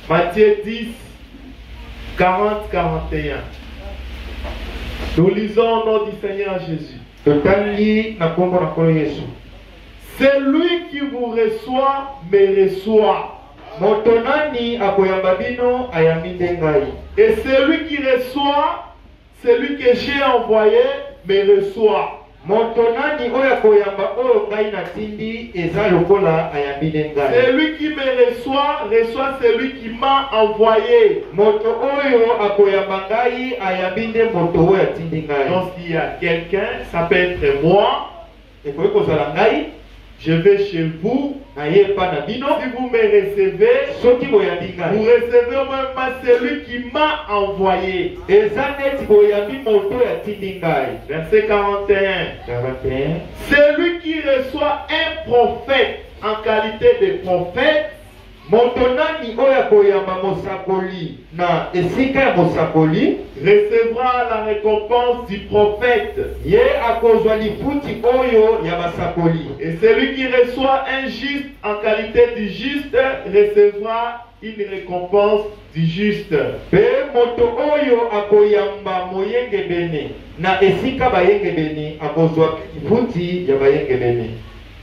Matthieu 10, 40, 41. Nous lisons au nom du Seigneur Jésus. Celui qui vous reçoit me reçoit. Et celui qui reçoit, celui que j'ai envoyé, me reçoit. Celui qui me reçoit, reçoit celui qui m'a envoyé. Donc s'il y a quelqu'un, ça peut être moi. Je vais chez vous. Si vous me recevez, vous recevez au même celui qui m'a envoyé. Verset 41. Celui qui reçoit un prophète en qualité de prophète, recevra la récompense du prophète. Et celui qui reçoit un juste en qualité de juste recevra une récompense du juste.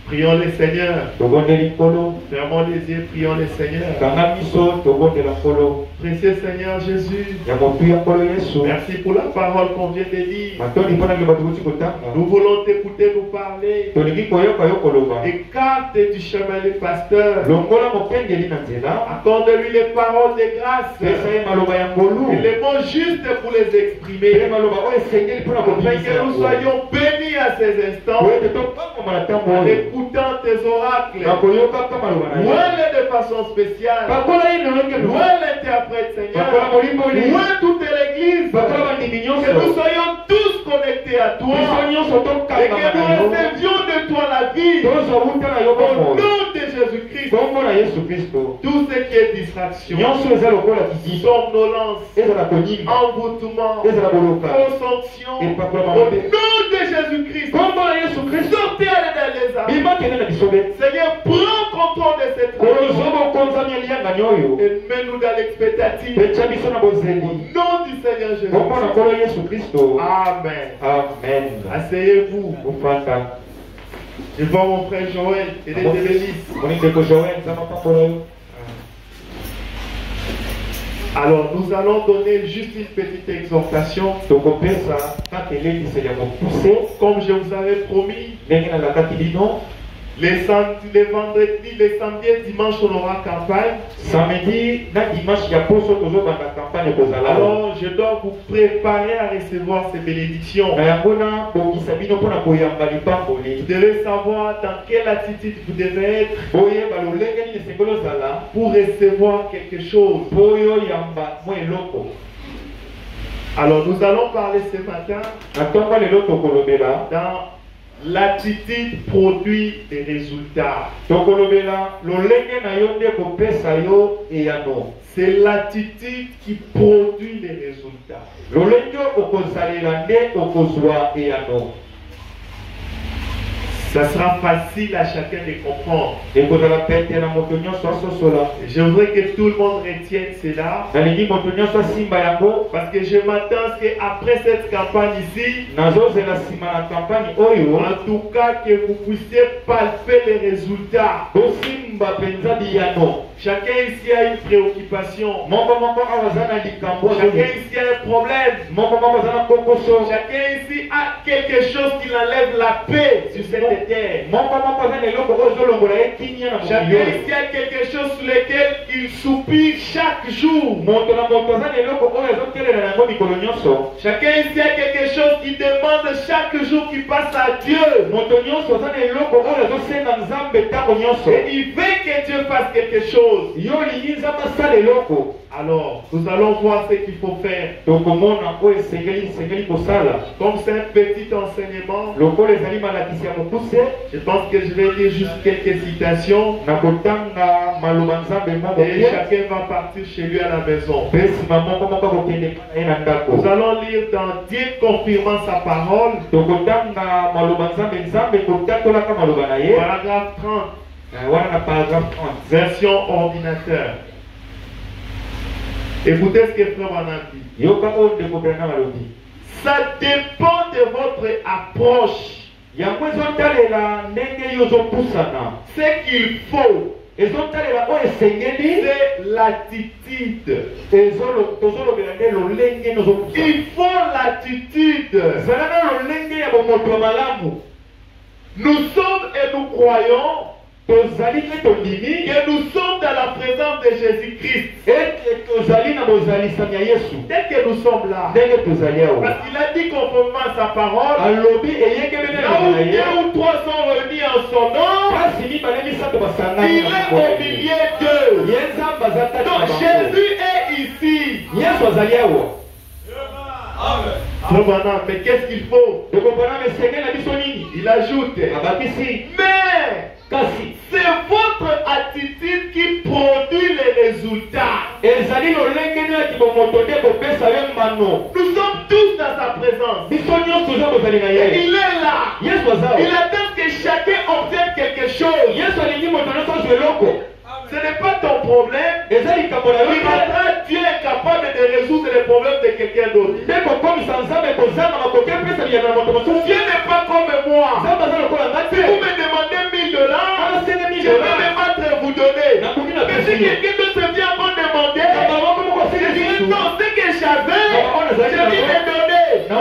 Prions le Seigneur. Fermons les yeux, prions le Seigneur. Précieux Seigneur Jésus, merci pour la parole qu'on vient de dire. Nous voulons t'écouter nous parler. Écarte du chemin les pasteurs. Accorde-lui les paroles de grâce. Et les mots justes pour les exprimer. Afin que nous soyons bénis à ces instants. En écoutant tes oracles. Loin de façon spéciale. Loin l'interprète, Seigneur. Loin toute l'église. Que nous soyons tous connectés à toi. Et que nous recevions de toi la vie. Au nom de Jésus-Christ. Tout ce qui est distraction, somnolence, envoûtement, consomption, au nom de Jésus-Christ. Sortez dans les âmes. Seigneur, prends contrôle de cette et mets-nous dans l'expectative. Au nom du Seigneur Jésus. Amen. Amen. Asseyez-vous. Je vois mon frère Joël et les bénisses. Alors nous allons donner juste une petite exhortation. Comme je vous avais promis. Les vendredis, les samedis et dimanches, on aura campagne. Alors, je dois vous préparer à recevoir ces bénédictions. Vous devez savoir dans quelle attitude vous devez être pour recevoir quelque chose. Alors, nous allons parler ce matin dans l'attitude produit des résultats. C'est l'attitude qui produit les résultats. Ça sera facile à chacun de comprendre. Je voudrais que tout le monde retienne cela. Parce que je m'attends à ce qu'après cette campagne ici, en tout cas que vous puissiez palper les résultats. Chacun ici a une préoccupation. Chacun ici a un problème. Chacun ici a quelque chose qui enlève la paix sur cette terre. Chacun ici a quelque chose sur lequel il soupire chaque jour. Chacun ici a quelque chose qui demande chaque jour qu'il passe à Dieu. Et il veut que Dieu fasse quelque chose. Alors, nous allons voir ce qu'il faut faire. Comme c'est un petit enseignement, je pense que je vais dire juste quelques citations. Et chacun va partir chez lui à la maison. Nous allons lire dans Dieu confirmant sa parole. Paragraphe 30. Version ordinateur. Écoutez ce que Frère Branham dit. Ça dépend de votre approche. Ce qu'il faut, c'est l'attitude. Il faut l'attitude. Nous sommes et nous croyons que nous sommes dans la présence de Jésus-Christ. Dès que nous sommes là, parce qu'il a dit conformément à sa parole, là où 2 ou 3 sont réunis en son nom, il est au milieu d'eux. Donc Jésus est ici. Mais qu'est-ce qu'il faut? Il ajoute, mais c'est votre attitude qui produit les résultats. Nous sommes tous dans sa présence. Et il est là. Il attend que chacun obtienne quelque chose. Ce n'est pas ton problème. Dieu est capable de résoudre les problèmes de quelqu'un d'autre. Dieu n'est pas comme moi. Si vous me demandez $1000, je vais me battre à vous donner. Mais si quelqu'un d'autre vient pour demander, je dis non, ce que j'avais, je vais me donner. Mais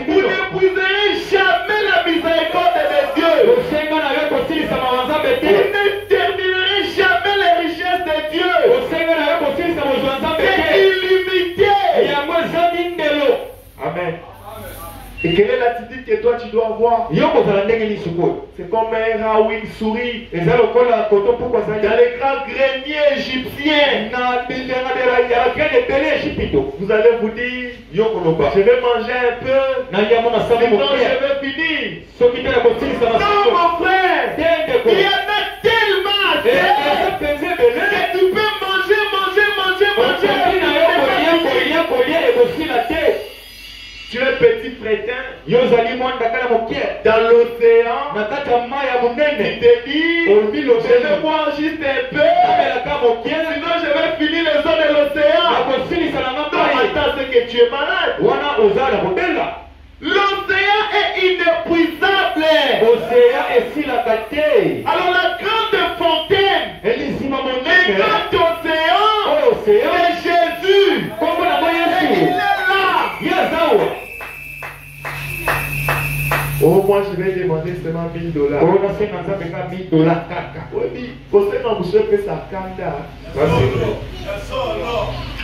vous n'épuiserez jamais la miséricorde de Dieu. Vous ne terminerez jamais les richesses de Dieu. C'est illimité. Amen. Et quelle est l'attitude que toi tu dois avoir? C'est comme un rat ou une souris dans les grands greniers égyptiens. Vous allez vous dire, je vais manger un peu, sinon je vais finir. Non mon frère, il y en a tellement que tu peux manger. Tu es petit crétin dans l'océan. Tu te dis, je vais boire juste un peu, sinon je vais finir les eaux de l'océan. Attends, c'est que tu es malade. L'océan est inépuisable. Alors la grande fontaine, le grand océan, c'est Jésus. Et il est là. Oh, moi je vais demander seulement $1000. Oui, pour ce que ça canda.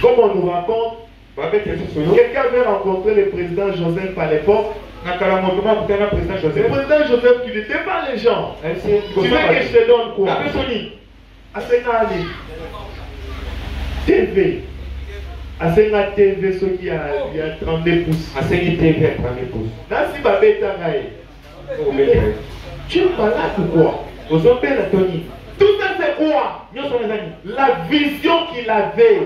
Comme on nous raconte, quelqu'un avait rencontré le président Joseph à l'époque. Le président Joseph qui n'était pas les gens. Tu veux que je te donne quoi? TV. Asenga TV ce qui a 32 pouces. Asenga TV à 32 pouces. Nansi babeta ngaye. Tu es malade ou quoi? Tout ça c'est quoi? La vision qu'il avait.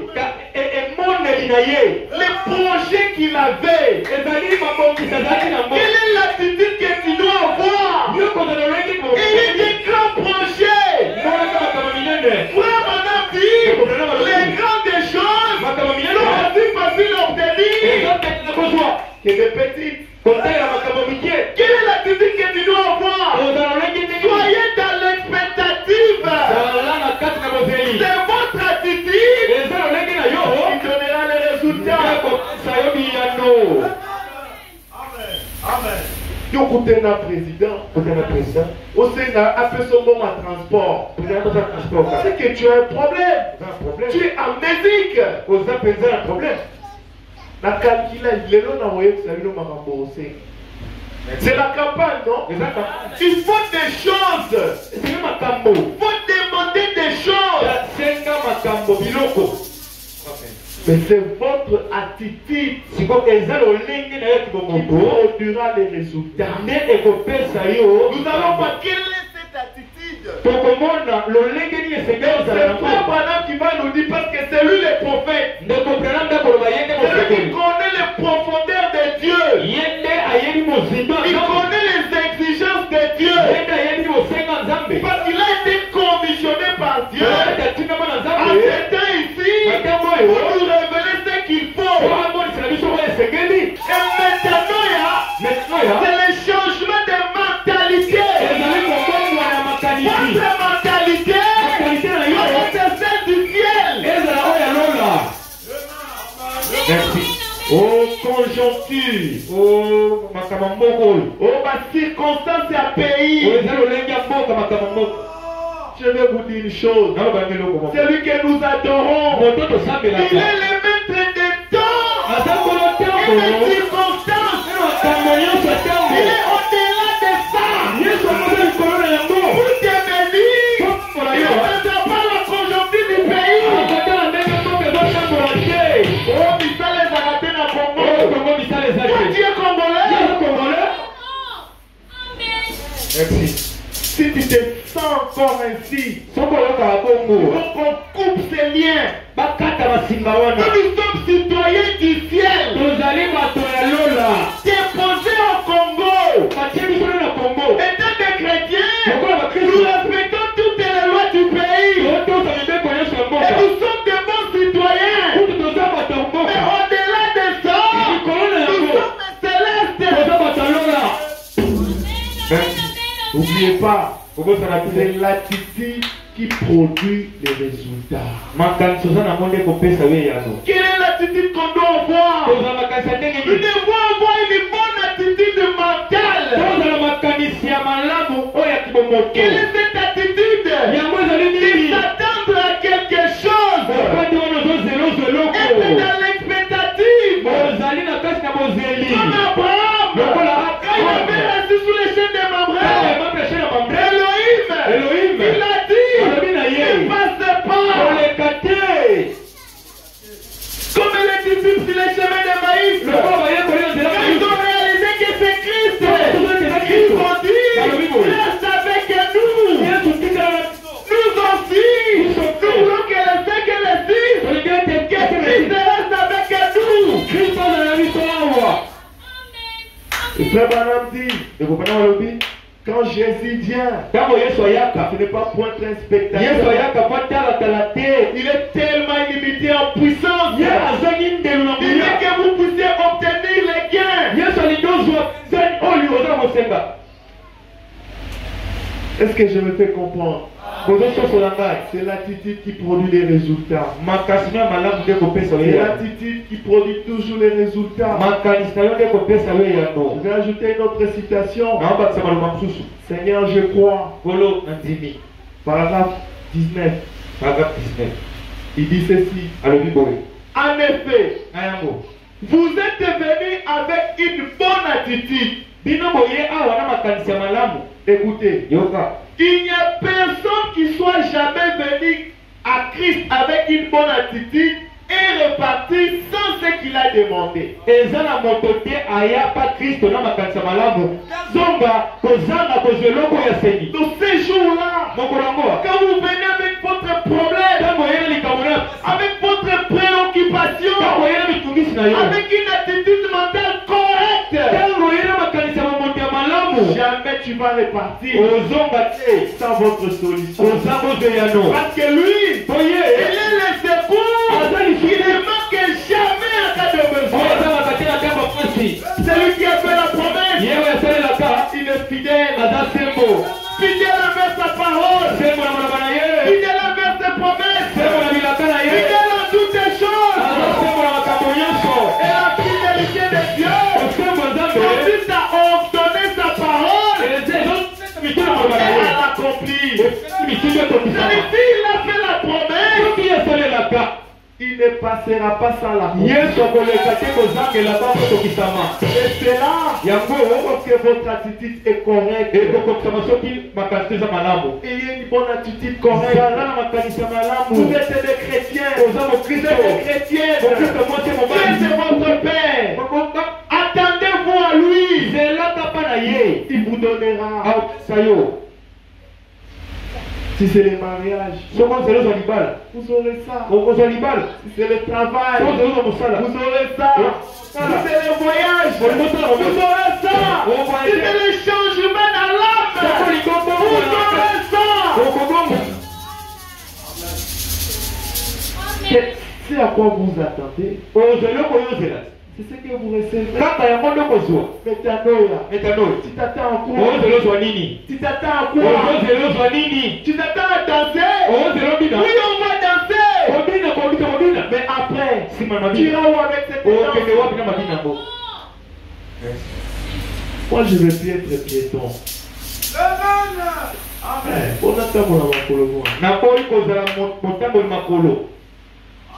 Les projets qu'il avait. Quelle est l'attitude que tu dois avoir? Il y a des grands projets. Frère Branham dit, les grandes choses sont aussi faciles à obtenir que des petites. Quelle est l'attitude que tu dois avoir? Soyez dans l'expectative. C'est votre attitude qui donnera les résultats. Amen. Écoutez un président, au Sénat, appelle son nom à transport. C'est que tu as un problème. Tu es amnésique. La calcula, c'est la campagne, non? Il faut des choses. Il faut demander des choses. Mais c'est votre attitude qui produira les résultats. Nous allons voir quelle est cette attitude. C'est Frère Branham qui va nous dire parce que c'est lui le prophète. C'est lui qui connaît les profondeurs de Dieu. Il connaît les exigences de Dieu. Parce qu'il a été commissionné par Dieu. À certains ici, conjoncture. Oh, ma circonstance à pays. Je vais vous dire une chose. Celui que nous adorons, il est le maître des temps et des circonstances. Il est au-delà de ça. Pour te bénir, il ne faisra pas la conjoncture du pays. Oh, Missa les a ratés dans Congo. Toi, tu es congolais. Merci. Si tu te sens encore ainsi, donc on coupe ces liens. Nous sommes citoyens du ciel. Déposés au Congo. Étant des chrétiens, nous respectons toutes les lois du pays. Et nous sommes des bons citoyens. Mais au-delà de ça, nous sommes célestes. N'oubliez pas, c'est l'attitude qui produit les résultats. Quelle est l'attitude qu'on doit avoir? Nous devons avoir une bonne attitude mentale. Quelle est cette attitude? C'est s'attendre à quelque chose. Être dans l'expectative. Comme Abraham, quand il avait resté sous les chaînes des membres, Elohim, il a dit, ne passe pas. Comme les disciples sur les chemins de maïs, quand ils ont réalisé que c'est Christ, ils ont dit, reste avec nous. Nous aussi, nous voulons que les 5 et les 6, que Christ reste avec nous. Et Frère Branham dit, quand Jésus vient, ce n'est pas point un spectateur. Il est tellement illimité en puissance. Il dit que vous puissiez obtenir les gains. Est-ce que je me fais comprendre? C'est l'attitude qui produit les résultats. C'est l'attitude qui produit toujours les résultats. Je vais ajouter une autre citation. Seigneur, je crois. Paragraphe 19. Il dit ceci. En effet, vous êtes venus avec une bonne attitude. Écoutez, il n'y a personne qui soit jamais venu à Christ avec une bonne attitude et reparti sans ce qu'il a demandé. Donc ces jours-là, quand vous venez avec votre problème, avec votre préoccupation, avec une attitude mentale correcte, jamais tu vas repartir sans votre solution. Parce que lui, il est le secours. Il ne manque jamais en cas de besoin. Celui qui a fait la promesse, il est fidèle. Fidèle envers sa parole. Fidèle envers ses promesses. Fidèle en toutes les choses. Et la fidélité de Dieu consiste à ordonner sa parole et à l'accomplir. Celui-ci, il a fait la promesse. Il ne passera pas sans la promesse. Et c'est là que votre attitude est correcte. Ayez une bonne attitude correcte. Vous êtes des chrétiens. Vous êtes des chrétiens. Dieu c'est votre Père. Attendez-vous à lui. Il vous donnera. Si c'est les mariages, vous aurez ça. Si c'est le travail, vous aurez ça. Si c'est le voyage, vous aurez ça. Si c'est le changement dans l'âme, vous aurez ça. C'est à quoi vous attendez. C'est ce que vous recevez. Tu t'attends à quoi? Tu t'attends à quoi? Tu t'attends à danser? Oui, on va danser. Mais après, Tu iras où avec cette étang? Moi, je ne veux plus être piéton.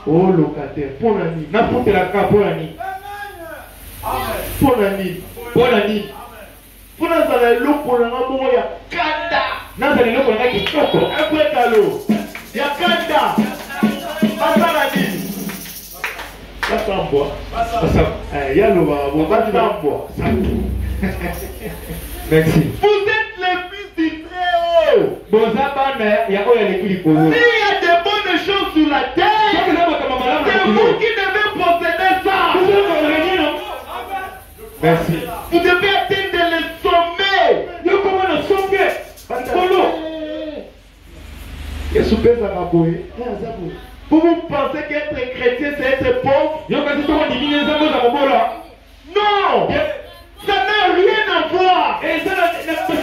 Oh, locataire, pour la nuit. N'importe la cas, pour la nuit. Pour la nuit. Pour la nuit. Pour la nuit. Pour la nuit. Kanda. Non, c'est le pour la nuit. Après Kalo. Il y a Kanda. Pas la nuit. Pas ça en bois. Il y a le babo. Pas ça en bois. Merci. Vous êtes les fils du Très-Haut. Bon, ça va, mais il y a quoi les filles pour vous? S'il y a de bonnes choses sur la terre, c'est vous qui devez posséder ça. Merci. Vous devez atteindre le sommet. Yo, comment le sommet? Polo. Il y a soupé ça va boyer. Vous pensez qu'être chrétien c'est être pauvre? Yo, quand tu vas diminuer ça, vous avez là. Non. Ça n'a rien à voir. Et ça n'a pas de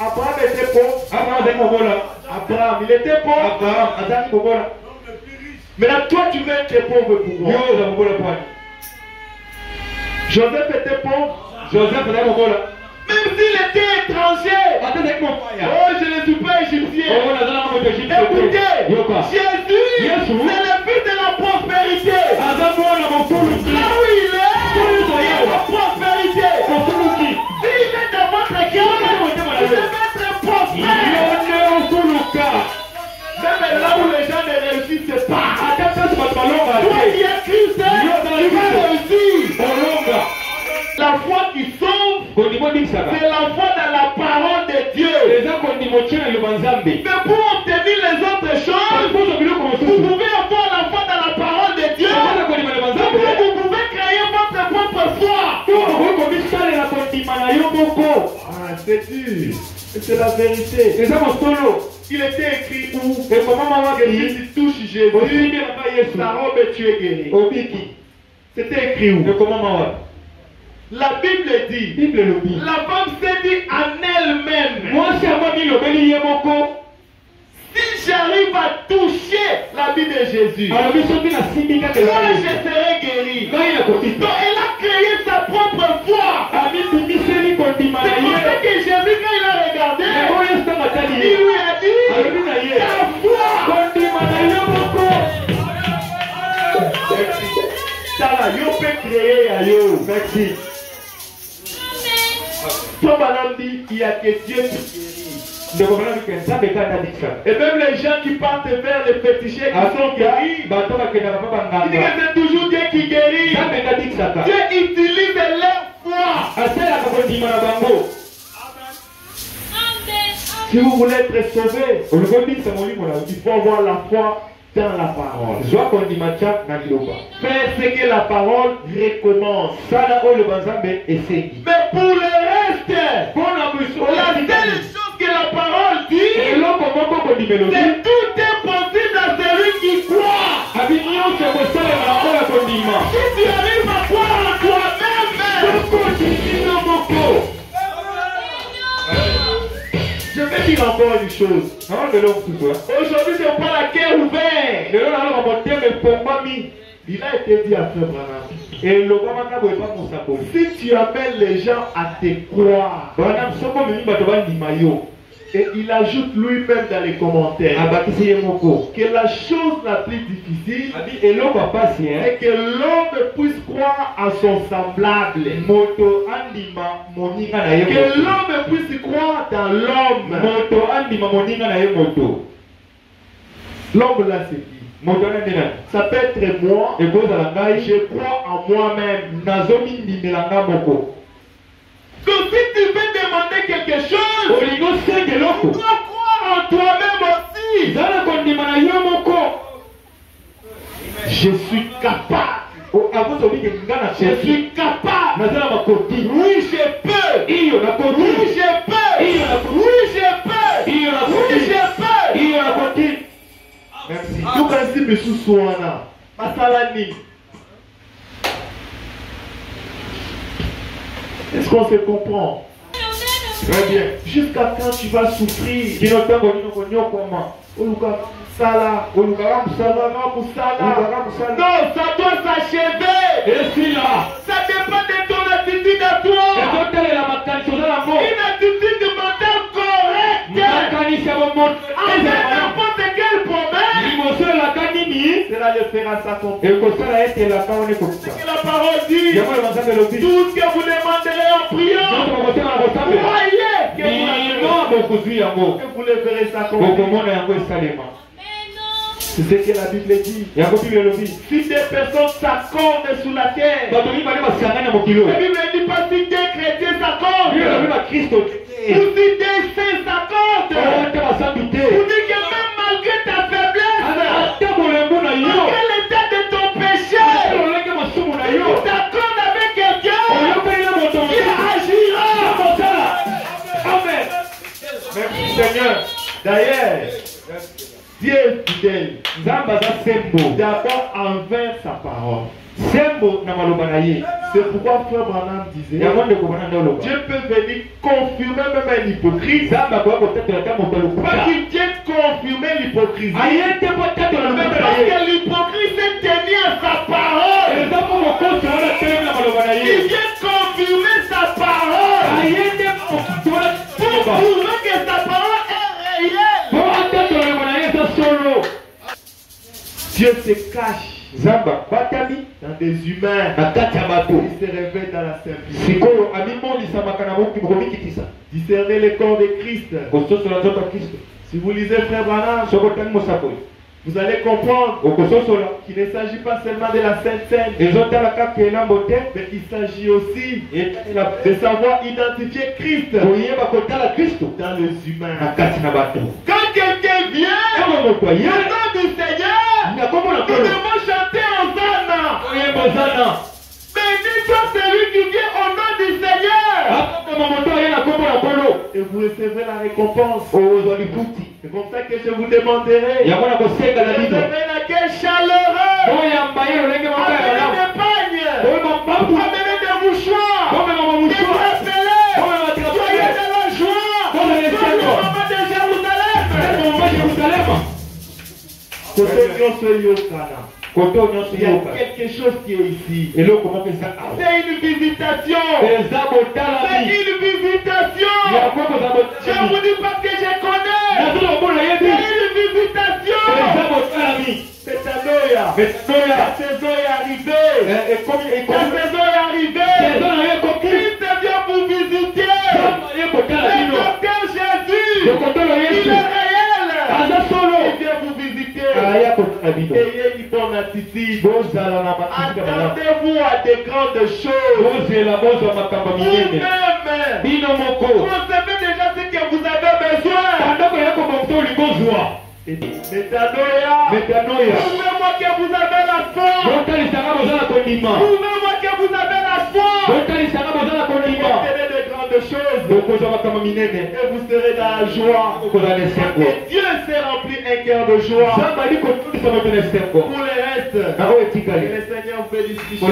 Abraham était pauvre. Abraham, il était pauvre. Abraham, maintenant, toi, tu veux être pauvre pour moi. Joseph était pauvre. Joseph était pauvre. Même s'il était étranger. Oh, je ne suis pas égyptien. Écoutez, Jésus, c'est le but de la prospérité. Là où il est, la prospérité. S'il est dans votre cœur, vous devez être prospère. Même là où les gens ne réussissent pas, toi qui es Christ, tu vas réussir. La foi qui sauve, c'est la foi dans la parole de Dieu. Mais pour obtenir les autres choses, vous pouvez avoir la foi dans la parole de Dieu. Vous pouvez créer votre propre foi. Ah, c'est dur. C'est la vérité. Il était écrit où? Que si tu touches Jésus, ta robe et tu es guéri. C'était écrit où? La Bible dit, la femme s'est dit en elle-même, si j'arrive à toucher l'habit de Jésus, moi je serai guéri. Donc elle a créé sa propre foi. C'est pour ça que Jésus, quand il a regardé, il lui a dit, ta foi. Ça là, yo peut créer à yo. Merci. Toi, madame dit, il y a que Dieu qui guérit. Et même les gens qui partent vers les fétichés qui sont guéris, il dit que c'est toujours Dieu qui guérit. Dieu utilise leur foi. Si vous voulez être sauvé, il faut avoir la foi dans la parole. Faire ce que la parole recommande. Mais pour le reste, la seule chose que la parole dit, c'est tout est possible à celui qui croit. Si tu arrives à croire en toi-même, je vais dire encore une chose. Aujourd'hui, c'est pas la guerre ouverte. Il a été dit à Frère Branham. Si tu appelles les gens à te croire, et il ajoute lui-même dans les commentaires que la chose la plus difficile, c'est que l'homme puisse croire à son semblable. Que l'homme puisse croire dans l'homme. L'homme là c'est qui? Ça peut être moi, je crois en moi-même. Donc si tu veux demander quelque chose, tu dois croire en toi-même aussi. Je suis capable. Je suis capable. Oui, je peux. Oui, je peux. Oui, je peux. Oui, je peux. Merci. Tout principe sous soana. Masalani. Est-ce qu'on se comprend? Très bien. Jusqu'à quand tu vas souffrir? Sala. Non, ça doit s'achever. Et si là, Ça dépend de ton attitude à toi. Une attitude de mental correcte. Envers n'importe quel problème. Cela le fera s'accomplir. Que la parole dit. Tout ce que vous demanderez en priant. Croyez que vous le verrez s'accomplir. C'est ce que la Bible dit. Si des personnes s'accordent sur la terre, la Bible ne dit pas si des chrétiens s'accordent, ou si des saints s'accordent. Vous dites que même malgré ta faiblesse, malgré l'état de ton péché, tu t'accordes avec quelqu'un qui agira. Amen. Merci Seigneur. D'ailleurs, Dieu est fidèle. D'abord envers sa parole. C'est pourquoi Frère Branham disait Dieu peut venir confirmer même un hypocrite. Pas qu'il vienne confirmer l'hypocrisie. Mais parce que l'hypocrite s'est tenu à sa parole. Il vient confirmer sa parole. Pour prouver que sa parole est réelle. Dieu se cache dans des humains. Il se révèle dans la simplicité. Discerner le corps de Christ. Si vous lisez Frère Branham, vous allez comprendre qu'il ne s'agit pas seulement de la Sainte Seine, mais il s'agit aussi de savoir identifier Christ dans les humains. Quand quelqu'un vient au nom du Seigneur, nous devons chanter Hosanna. Béni soit celui qui vient au nom du Seigneur. Et vous recevrez la récompense. C'est comme ça que je vous demanderai. Recevez laquelle chaleureux. Amenez des pagnes. Amenez des mouchoirs. Des bracelets. Soyez de la joie. Soyez le moment de Jérusalem. Il y a quelque chose qui est ici. C'est une visitation. C'est une visitation. Je vous dis parce que je connais. C'est une visitation. La saison est arrivée. Christ vient vous visiter. Le docteur Jésus, il est réel. Il vient vous visiter. Ayez une bonne attitude. Attendez-vous à des grandes choses. Vous-même, vous savez déjà ce que vous avez besoin. Prouvez-moi que vous avez la foi. Prouvez-moi que vous avez la foi. Obtenez de grandes choses. Et vous serez dans la joie. Parce que Dieu s'est rempli un cœur de joie. Pour le reste, que le Seigneur vous félicite.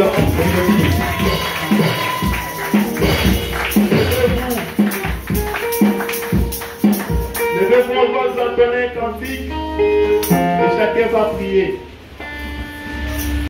Levez-vous, on va vous entendre un cantique et chacun va prier.